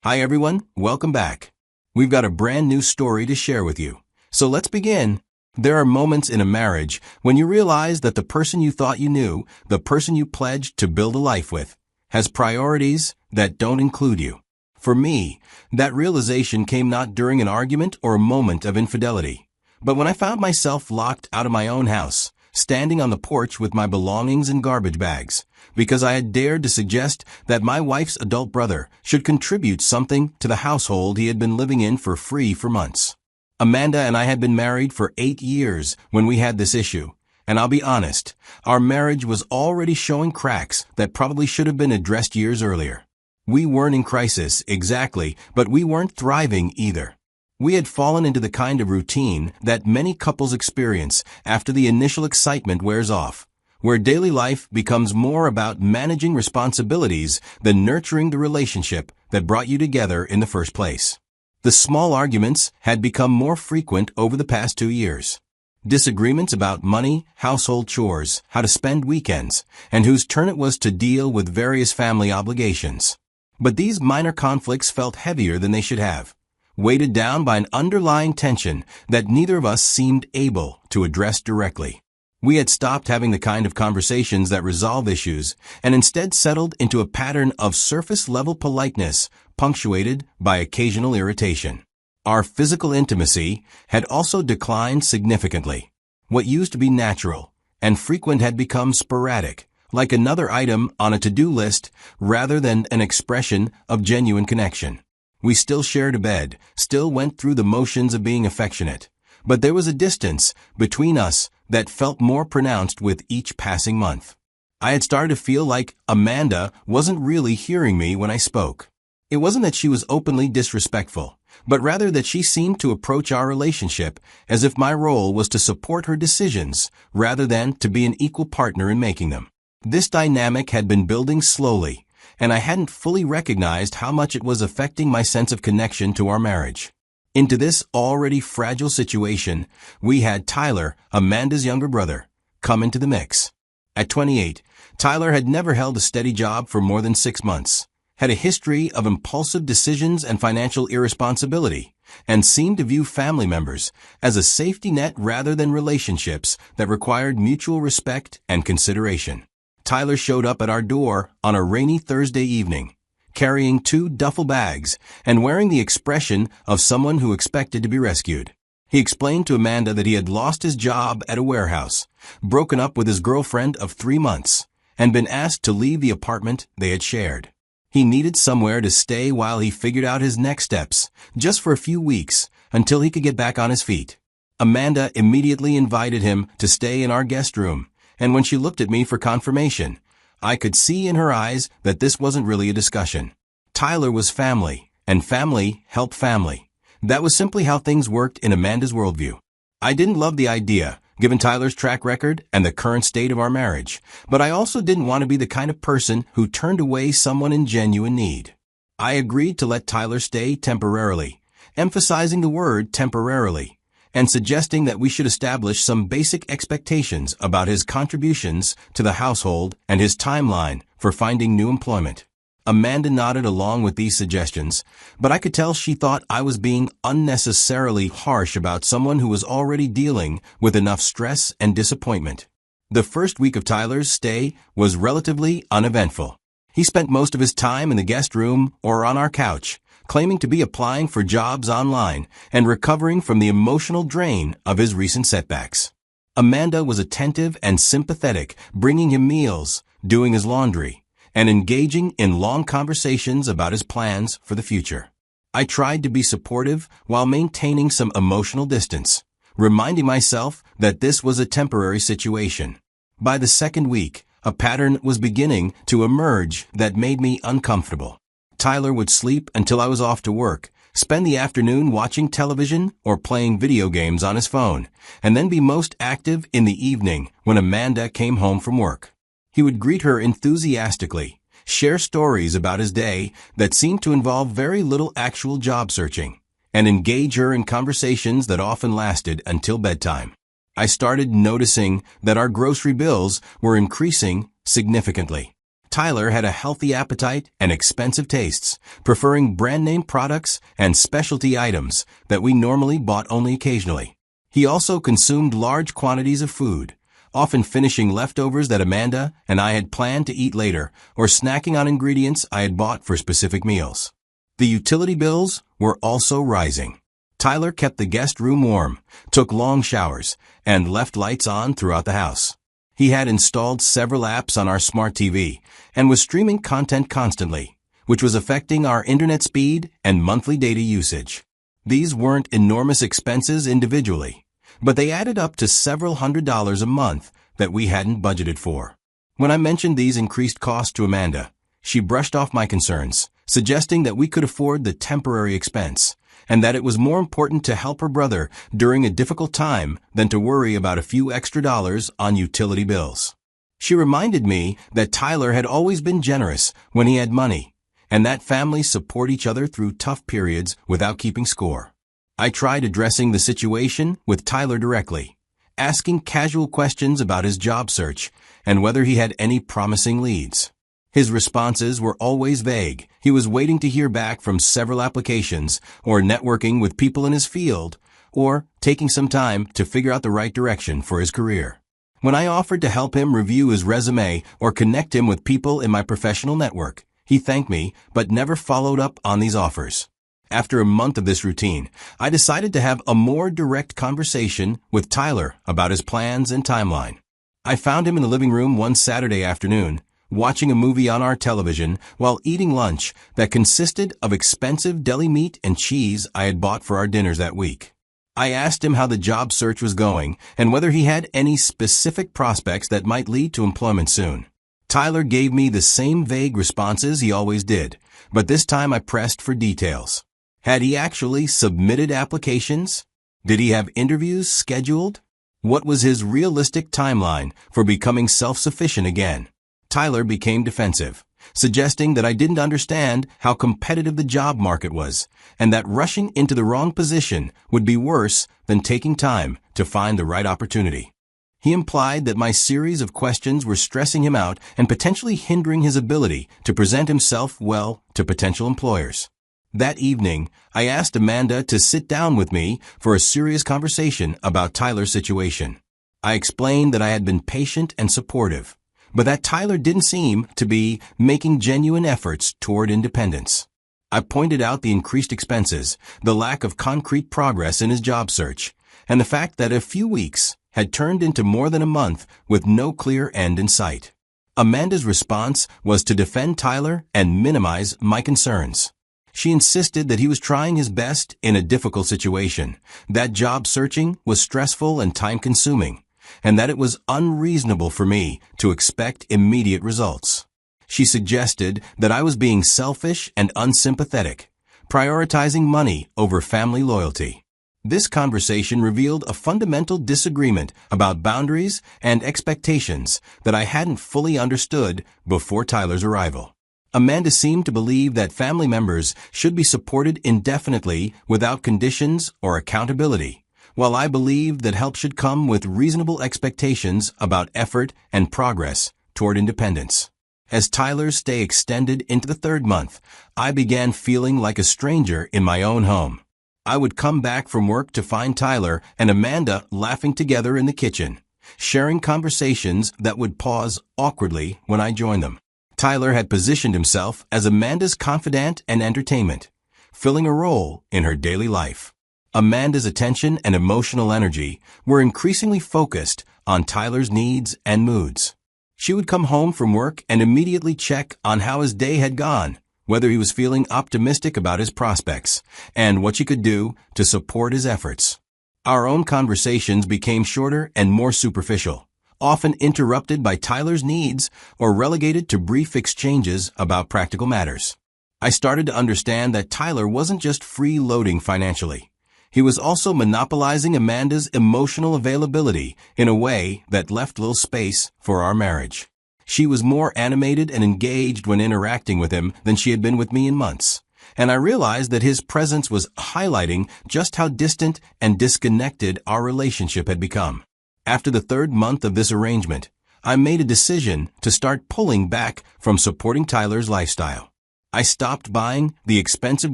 Hi everyone, welcome back. We've got a brand new story to share with you. So let's begin. There are moments in a marriage when you realize that the person you thought you knew, the person you pledged to build a life with, has priorities that don't include you. For me, that realization came not during an argument or a moment of infidelity, but when I found myself locked out of my own house, standing on the porch with my belongings in garbage bags, because I had dared to suggest that my wife's adult brother should contribute something to the household he had been living in for free for months. Amanda and I had been married for 8 years when we had this issue, and I'll be honest, our marriage was already showing cracks that probably should have been addressed years earlier. We weren't in crisis, exactly, but we weren't thriving either. We had fallen into the kind of routine that many couples experience after the initial excitement wears off, where daily life becomes more about managing responsibilities than nurturing the relationship that brought you together in the first place. The small arguments had become more frequent over the past 2 years. Disagreements about money, household chores, how to spend weekends, and whose turn it was to deal with various family obligations. But these minor conflicts felt heavier than they should have, weighted down by an underlying tension that neither of us seemed able to address directly. We had stopped having the kind of conversations that resolve issues and instead settled into a pattern of surface-level politeness punctuated by occasional irritation. Our physical intimacy had also declined significantly. What used to be natural and frequent had become sporadic, like another item on a to-do list rather than an expression of genuine connection. We still shared a bed, still went through the motions of being affectionate, but there was a distance between us that felt more pronounced with each passing month. I had started to feel like Amanda wasn't really hearing me when I spoke. It wasn't that she was openly disrespectful, but rather that she seemed to approach our relationship as if my role was to support her decisions rather than to be an equal partner in making them. This dynamic had been building slowly, and I hadn't fully recognized how much it was affecting my sense of connection to our marriage. Into this already fragile situation, we had Tyler, Amanda's younger brother, come into the mix. At 28, Tyler had never held a steady job for more than 6 months, had a history of impulsive decisions and financial irresponsibility, and seemed to view family members as a safety net rather than relationships that required mutual respect and consideration. Tyler showed up at our door on a rainy Thursday evening, carrying 2 duffel bags and wearing the expression of someone who expected to be rescued. He explained to Amanda that he had lost his job at a warehouse, broken up with his girlfriend of 3 months, and been asked to leave the apartment they had shared. He needed somewhere to stay while he figured out his next steps, just for a few weeks, until he could get back on his feet. Amanda immediately invited him to stay in our guest room, and when she looked at me for confirmation, I could see in her eyes that this wasn't really a discussion. Tyler was family, and family helped family. That was simply how things worked in Amanda's worldview. I didn't love the idea, given Tyler's track record and the current state of our marriage, but I also didn't want to be the kind of person who turned away someone in genuine need. I agreed to let Tyler stay temporarily, emphasizing the word temporarily, and suggesting that we should establish some basic expectations about his contributions to the household and his timeline for finding new employment. Amanda nodded along with these suggestions, but I could tell she thought I was being unnecessarily harsh about someone who was already dealing with enough stress and disappointment. The first week of Tyler's stay was relatively uneventful. He spent most of his time in the guest room or on our couch, claiming to be applying for jobs online and recovering from the emotional drain of his recent setbacks. Amanda was attentive and sympathetic, bringing him meals, doing his laundry, and engaging in long conversations about his plans for the future. I tried to be supportive while maintaining some emotional distance, reminding myself that this was a temporary situation. By the second week, a pattern was beginning to emerge that made me uncomfortable. Tyler would sleep until I was off to work, spend the afternoon watching television or playing video games on his phone, and then be most active in the evening when Amanda came home from work. He would greet her enthusiastically, share stories about his day that seemed to involve very little actual job searching, and engage her in conversations that often lasted until bedtime. I started noticing that our grocery bills were increasing significantly. Tyler had a healthy appetite and expensive tastes, preferring brand-name products and specialty items that we normally bought only occasionally. He also consumed large quantities of food, often finishing leftovers that Amanda and I had planned to eat later, or snacking on ingredients I had bought for specific meals. The utility bills were also rising. Tyler kept the guest room warm, took long showers, and left lights on throughout the house. He had installed several apps on our smart TV and was streaming content constantly, which was affecting our internet speed and monthly data usage. These weren't enormous expenses individually, but they added up to several $100s a month that we hadn't budgeted for. When I mentioned these increased costs to Amanda, she brushed off my concerns, suggesting that we could afford the temporary expense, and that it was more important to help her brother during a difficult time than to worry about a few extra dollars on utility bills. She reminded me that Tyler had always been generous when he had money, and that families support each other through tough periods without keeping score. I tried addressing the situation with Tyler directly, asking casual questions about his job search and whether he had any promising leads. His responses were always vague. He was waiting to hear back from several applications, or networking with people in his field, or taking some time to figure out the right direction for his career. When I offered to help him review his resume or connect him with people in my professional network, he thanked me but never followed up on these offers. After a month of this routine, I decided to have a more direct conversation with Tyler about his plans and timeline. I found him in the living room one Saturday afternoon, watching a movie on our television while eating lunch that consisted of expensive deli meat and cheese I had bought for our dinners that week. I asked him how the job search was going and whether he had any specific prospects that might lead to employment soon. Tyler gave me the same vague responses he always did, but this time I pressed for details. Had he actually submitted applications? Did he have interviews scheduled? What was his realistic timeline for becoming self-sufficient again? Tyler became defensive, suggesting that I didn't understand how competitive the job market was, and that rushing into the wrong position would be worse than taking time to find the right opportunity. He implied that my series of questions were stressing him out and potentially hindering his ability to present himself well to potential employers. That evening, I asked Amanda to sit down with me for a serious conversation about Tyler's situation. I explained that I had been patient and supportive, but that Tyler didn't seem to be making genuine efforts toward independence. I pointed out the increased expenses, the lack of concrete progress in his job search, and the fact that a few weeks had turned into more than a month with no clear end in sight. Amanda's response was to defend Tyler and minimize my concerns. She insisted that he was trying his best in a difficult situation, that job searching was stressful and time-consuming, and that it was unreasonable for me to expect immediate results. She suggested that I was being selfish and unsympathetic, prioritizing money over family loyalty. This conversation revealed a fundamental disagreement about boundaries and expectations that I hadn't fully understood before Tyler's arrival. Amanda seemed to believe that family members should be supported indefinitely without conditions or accountability, while I believed that help should come with reasonable expectations about effort and progress toward independence. As Tyler's stay extended into the third month, I began feeling like a stranger in my own home. I would come back from work to find Tyler and Amanda laughing together in the kitchen, sharing conversations that would pause awkwardly when I joined them. Tyler had positioned himself as Amanda's confidant and entertainment, filling a role in her daily life. Amanda's attention and emotional energy were increasingly focused on Tyler's needs and moods. She would come home from work and immediately check on how his day had gone, whether he was feeling optimistic about his prospects, and what she could do to support his efforts. Our own conversations became shorter and more superficial, often interrupted by Tyler's needs or relegated to brief exchanges about practical matters. I started to understand that Tyler wasn't just freeloading financially. He was also monopolizing Amanda's emotional availability in a way that left little space for our marriage. She was more animated and engaged when interacting with him than she had been with me in months, and I realized that his presence was highlighting just how distant and disconnected our relationship had become. After the third month of this arrangement, I made a decision to start pulling back from supporting Tyler's lifestyle. I stopped buying the expensive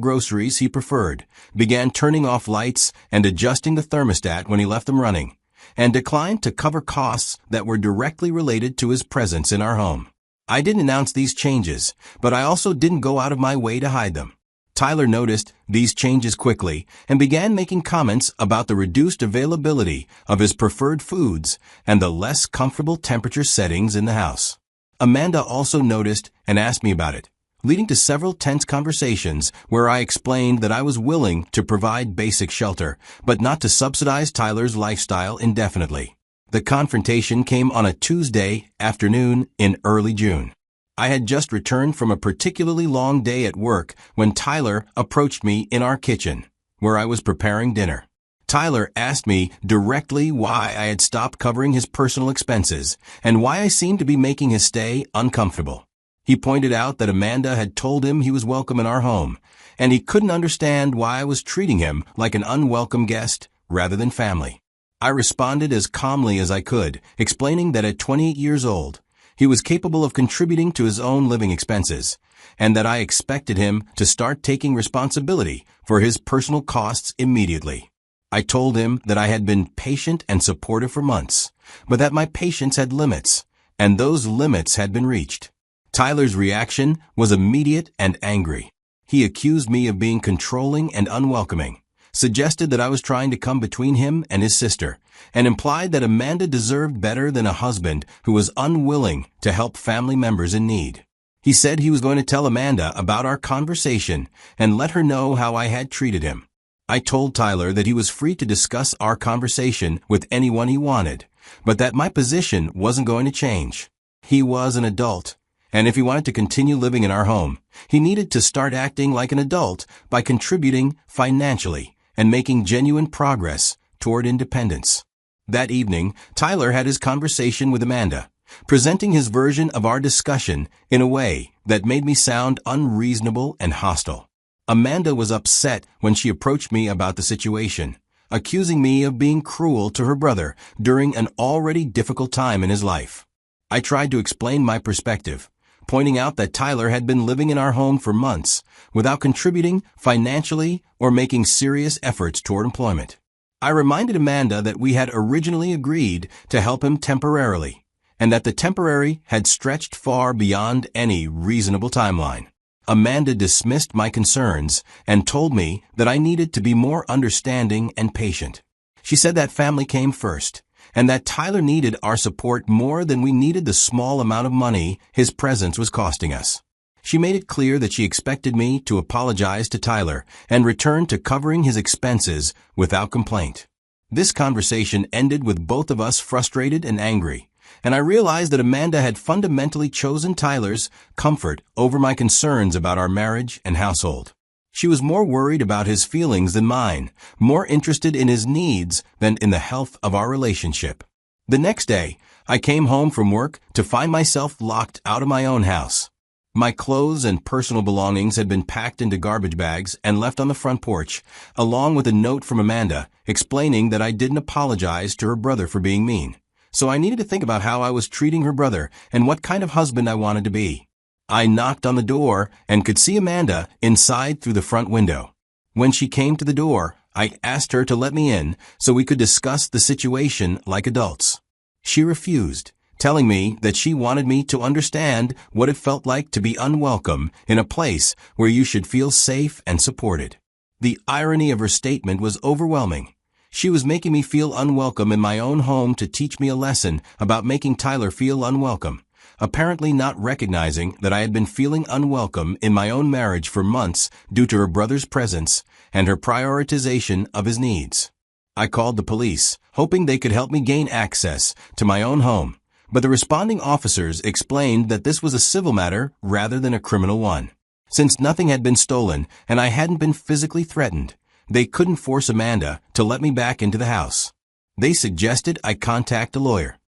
groceries he preferred, began turning off lights and adjusting the thermostat when he left them running, and declined to cover costs that were directly related to his presence in our home. I didn't announce these changes, but I also didn't go out of my way to hide them. Tyler noticed these changes quickly and began making comments about the reduced availability of his preferred foods and the less comfortable temperature settings in the house. Amanda also noticed and asked me about it, leading to several tense conversations where I explained that I was willing to provide basic shelter, but not to subsidize Tyler's lifestyle indefinitely. The confrontation came on a Tuesday afternoon in early June. I had just returned from a particularly long day at work when Tyler approached me in our kitchen, where I was preparing dinner. Tyler asked me directly why I had stopped covering his personal expenses and why I seemed to be making his stay uncomfortable. He pointed out that Amanda had told him he was welcome in our home, and he couldn't understand why I was treating him like an unwelcome guest rather than family. I responded as calmly as I could, explaining that at 28 years old, he was capable of contributing to his own living expenses, and that I expected him to start taking responsibility for his personal costs immediately. I told him that I had been patient and supportive for months, but that my patience had limits, and those limits had been reached. Tyler's reaction was immediate and angry. He accused me of being controlling and unwelcoming, suggested that I was trying to come between him and his sister, and implied that Amanda deserved better than a husband who was unwilling to help family members in need. He said he was going to tell Amanda about our conversation and let her know how I had treated him. I told Tyler that he was free to discuss our conversation with anyone he wanted, but that my position wasn't going to change. He was an adult, and if he wanted to continue living in our home, he needed to start acting like an adult by contributing financially and making genuine progress toward independence. That evening, Tyler had his conversation with Amanda, presenting his version of our discussion in a way that made me sound unreasonable and hostile. Amanda was upset when she approached me about the situation, accusing me of being cruel to her brother during an already difficult time in his life. I tried to explain my perspective, pointing out that Tyler had been living in our home for months without contributing financially or making serious efforts toward employment. I reminded Amanda that we had originally agreed to help him temporarily, and that the temporary had stretched far beyond any reasonable timeline. Amanda dismissed my concerns and told me that I needed to be more understanding and patient. She said that family came first, and that Tyler needed our support more than we needed the small amount of money his presence was costing us. She made it clear that she expected me to apologize to Tyler and return to covering his expenses without complaint. This conversation ended with both of us frustrated and angry, and I realized that Amanda had fundamentally chosen Tyler's comfort over my concerns about our marriage and household. She was more worried about his feelings than mine, more interested in his needs than in the health of our relationship. The next day, I came home from work to find myself locked out of my own house. My clothes and personal belongings had been packed into garbage bags and left on the front porch, along with a note from Amanda explaining that I didn't apologize to her brother for being mean. So I needed to think about how I was treating her brother and what kind of husband I wanted to be. I knocked on the door and could see Amanda inside through the front window. When she came to the door, I asked her to let me in so we could discuss the situation like adults. She refused, telling me that she wanted me to understand what it felt like to be unwelcome in a place where you should feel safe and supported. The irony of her statement was overwhelming. She was making me feel unwelcome in my own home to teach me a lesson about making Tyler feel unwelcome, apparently not recognizing that I had been feeling unwelcome in my own marriage for months due to her brother's presence and her prioritization of his needs. I called the police, hoping they could help me gain access to my own home, but the responding officers explained that this was a civil matter rather than a criminal one. Since nothing had been stolen and I hadn't been physically threatened, they couldn't force Amanda to let me back into the house. They suggested I contact a lawyer.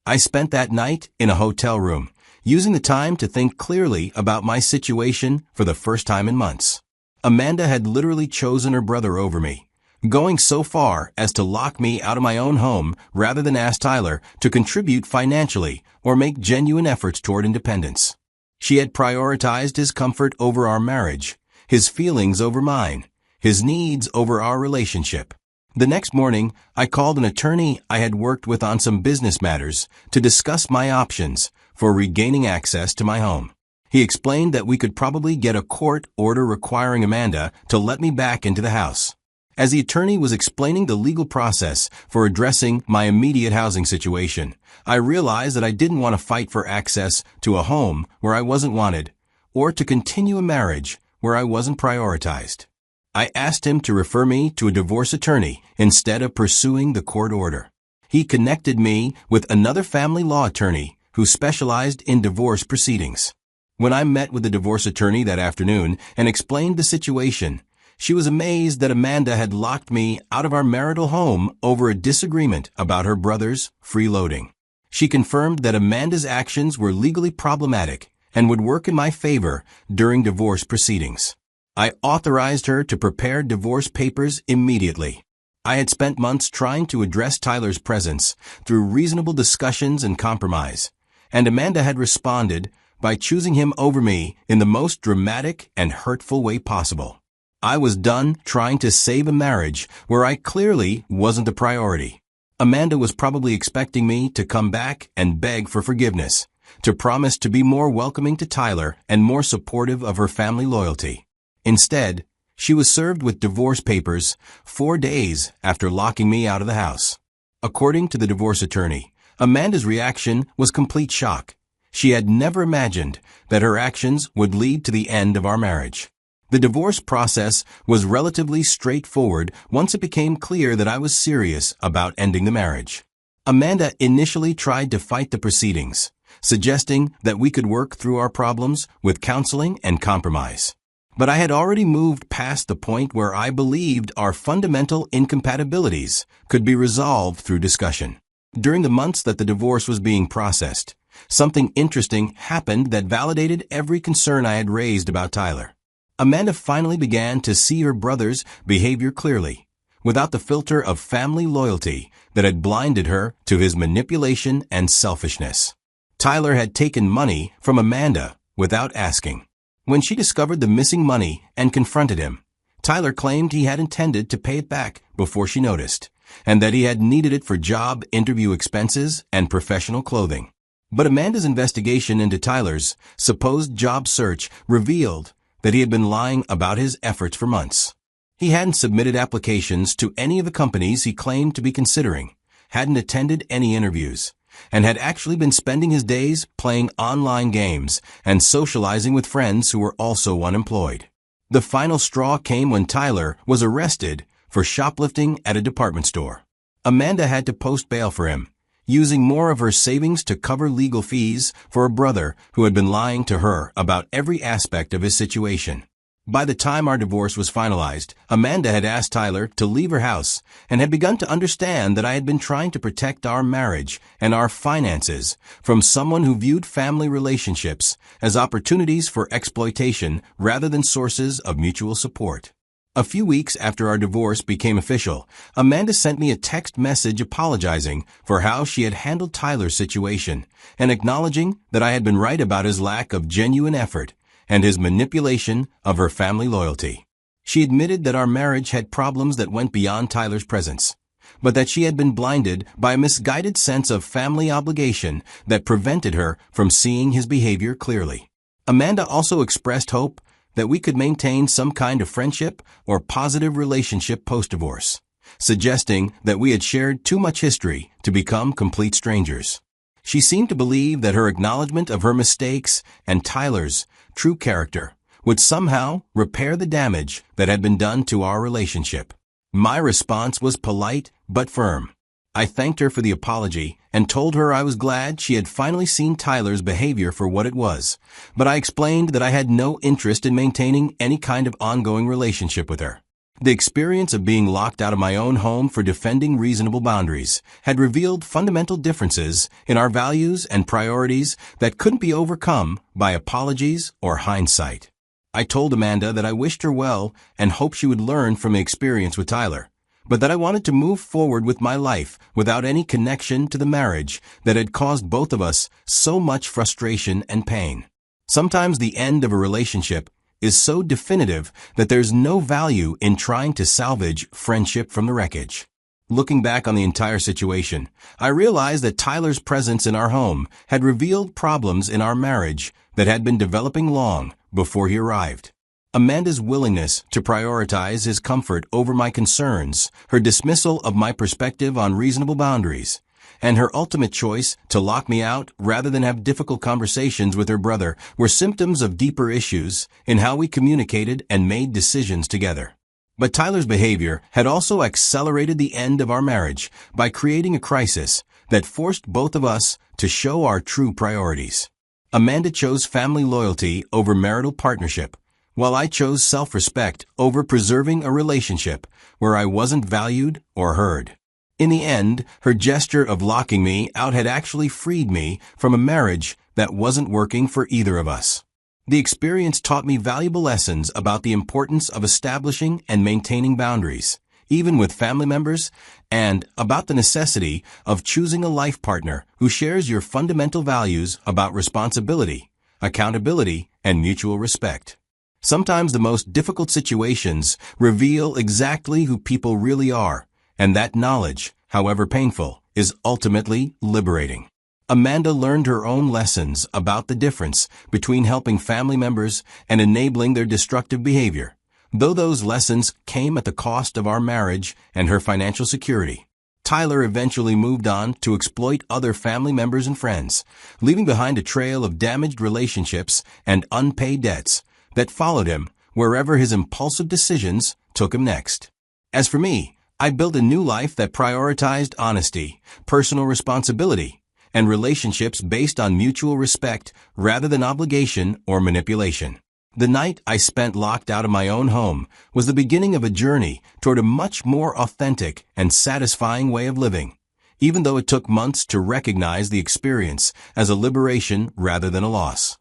I spent that night in a hotel room, using the time to think clearly about my situation for the first time in months. Amanda had literally chosen her brother over me, going so far as to lock me out of my own home rather than ask Tyler to contribute financially or make genuine efforts toward independence. She had prioritized his comfort over our marriage, his feelings over mine, his needs over our relationship. The next morning, I called an attorney I had worked with on some business matters to discuss my options for regaining access to my home. He explained that we could probably get a court order requiring Amanda to let me back into the house. As the attorney was explaining the legal process for addressing my immediate housing situation, I realized that I didn't want to fight for access to a home where I wasn't wanted, or to continue a marriage where I wasn't prioritized. I asked him to refer me to a divorce attorney instead of pursuing the court order. He connected me with another family law attorney who specialized in divorce proceedings. When I met with the divorce attorney that afternoon and explained the situation, she was amazed that Amanda had locked me out of our marital home over a disagreement about her brother's freeloading. She confirmed that Amanda's actions were legally problematic and would work in my favor during divorce proceedings. I authorized her to prepare divorce papers immediately. I had spent months trying to address Tyler's presence through reasonable discussions and compromise, and Amanda had responded by choosing him over me in the most dramatic and hurtful way possible. I was done trying to save a marriage where I clearly wasn't a priority. Amanda was probably expecting me to come back and beg for forgiveness, to promise to be more welcoming to Tyler and more supportive of her family loyalty. Instead, she was served with divorce papers 4 days after locking me out of the house. According to the divorce attorney, Amanda's reaction was complete shock. She had never imagined that her actions would lead to the end of our marriage. The divorce process was relatively straightforward once it became clear that I was serious about ending the marriage. Amanda initially tried to fight the proceedings, suggesting that we could work through our problems with counseling and compromise. But I had already moved past the point where I believed our fundamental incompatibilities could be resolved through discussion. During the months that the divorce was being processed, something interesting happened that validated every concern I had raised about Tyler. Amanda finally began to see her brother's behavior clearly, without the filter of family loyalty that had blinded her to his manipulation and selfishness. Tyler had taken money from Amanda without asking. When she discovered the missing money and confronted him, Tyler claimed he had intended to pay it back before she noticed, and that he had needed it for job interview expenses and professional clothing. But Amanda's investigation into Tyler's supposed job search revealed that he had been lying about his efforts for months. He hadn't submitted applications to any of the companies he claimed to be considering, hadn't attended any interviews, and had actually been spending his days playing online games and socializing with friends who were also unemployed. The final straw came when Tyler was arrested for shoplifting at a department store. Amanda had to post bail for him, using more of her savings to cover legal fees for a brother who had been lying to her about every aspect of his situation. By the time our divorce was finalized, Amanda had asked Tyler to leave her house and had begun to understand that I had been trying to protect our marriage and our finances from someone who viewed family relationships as opportunities for exploitation rather than sources of mutual support. A few weeks after our divorce became official, Amanda sent me a text message apologizing for how she had handled Tyler's situation and acknowledging that I had been right about his lack of genuine effort and his manipulation of her family loyalty. She admitted that our marriage had problems that went beyond Tyler's presence, but that she had been blinded by a misguided sense of family obligation that prevented her from seeing his behavior clearly. Amanda also expressed hope that we could maintain some kind of friendship or positive relationship post-divorce, suggesting that we had shared too much history to become complete strangers. She seemed to believe that her acknowledgement of her mistakes and Tyler's true character would somehow repair the damage that had been done to our relationship. My response was polite but firm. I thanked her for the apology and told her I was glad she had finally seen Tyler's behavior for what it was, but I explained that I had no interest in maintaining any kind of ongoing relationship with her. The experience of being locked out of my own home for defending reasonable boundaries had revealed fundamental differences in our values and priorities that couldn't be overcome by apologies or hindsight. I told Amanda that I wished her well and hoped she would learn from the experience with Tyler, but that I wanted to move forward with my life without any connection to the marriage that had caused both of us so much frustration and pain. Sometimes the end of a relationship is so definitive that there's no value in trying to salvage friendship from the wreckage. Looking back on the entire situation, I realized that Tyler's presence in our home had revealed problems in our marriage that had been developing long before he arrived. Amanda's willingness to prioritize his comfort over my concerns, her dismissal of my perspective on reasonable boundaries, and her ultimate choice to lock me out rather than have difficult conversations with her brother were symptoms of deeper issues in how we communicated and made decisions together. But Tyler's behavior had also accelerated the end of our marriage by creating a crisis that forced both of us to show our true priorities. Amanda chose family loyalty over marital partnership, while I chose self-respect over preserving a relationship where I wasn't valued or heard. In the end, her gesture of locking me out had actually freed me from a marriage that wasn't working for either of us. The experience taught me valuable lessons about the importance of establishing and maintaining boundaries, even with family members, and about the necessity of choosing a life partner who shares your fundamental values about responsibility, accountability, and mutual respect. Sometimes the most difficult situations reveal exactly who people really are, and that knowledge, however painful, is ultimately liberating. Amanda learned her own lessons about the difference between helping family members and enabling their destructive behavior, though those lessons came at the cost of our marriage and her financial security. Tyler eventually moved on to exploit other family members and friends, leaving behind a trail of damaged relationships and unpaid debts that followed him wherever his impulsive decisions took him next. As for me, I built a new life that prioritized honesty, personal responsibility, and relationships based on mutual respect rather than obligation or manipulation. The night I spent locked out of my own home was the beginning of a journey toward a much more authentic and satisfying way of living, even though it took months to recognize the experience as a liberation rather than a loss.